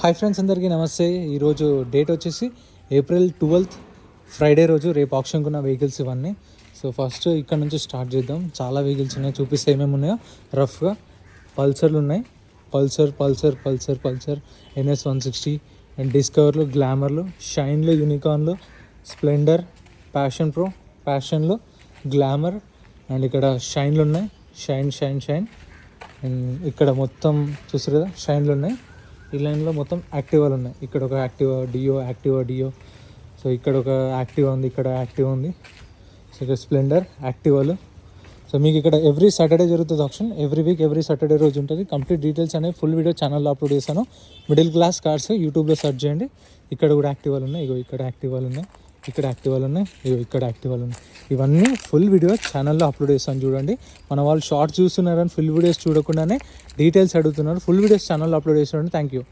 Hi friends, అందరికీ నమస్తే. ఈరోజు డేట్ వచ్చేసి April 12th ఫ్రైడే రోజు. రేపు ఆప్షన్కి ఉన్న వెహికల్స్ ఇవన్నీ. సో ఫస్ట్ ఇక్కడ నుంచి స్టార్ట్ చేద్దాం. చాలా వెహికల్స్ ఉన్నాయి, చూపిస్తే ఏమేమి ఉన్నాయో రఫ్గా. పల్సర్లు ఉన్నాయి, పల్సర్ NS 160 అండ్ డిస్కవర్లు, గ్లామర్లు, షైన్లు, యూనికార్న్లు, స్ప్లెండర్, ప్యాషన్లు, గ్లామర్ అండ్ ఇక్కడ షైన్లు ఉన్నాయి. షైన్ అండ్ ఇక్కడ మొత్తం చూస్తారు కదా, షైన్లు ఉన్నాయి. ఈ లైన్లో మొత్తం యాక్టివాలు ఉన్నాయి. ఇక్కడ ఒక యాక్టివా డియో. సో ఇక్కడ ఒక యాక్టివా ఉంది, ఇక్కడ యాక్టివా ఉంది. సో ఇక్కడ స్ప్లెండర్, యాక్టివాలు. సో మీకు ఇక్కడ ఎవ్రీ సాటర్డే జరుగుతుంది option. Every week every Saturday రోజు ఉంటుంది. కంప్లీట్ డీటెయిల్స్ అనేవి ఫుల్ వీడియో ఛానల్లో అప్లోడ్ చేశాను. మిడిల్ క్లాస్ కార్స్ యూట్యూబ్లో సెర్చ్ చేయండి. ఇక్కడ కూడా యాక్టివాలు ఉన్నాయి. ఇక్కడ యాక్టివాలు ఉన్నాయి. ఇక్కడ యాక్టివాలు ఉన్నాయి. ఇవన్నీ ఫుల్ వీడియో ఛానల్లో అప్లోడ్ చేస్తాను, చూడండి. మన వాళ్ళు షార్ట్స్ చూస్తున్నారని ఫుల్ వీడియోస్ చూడకుండానే డీటెయిల్స్ అడుగుతున్నారు. ఫుల్ వీడియోస్ ఛానల్లో అప్లోడ్ చేస్తున్నాను. Thank you.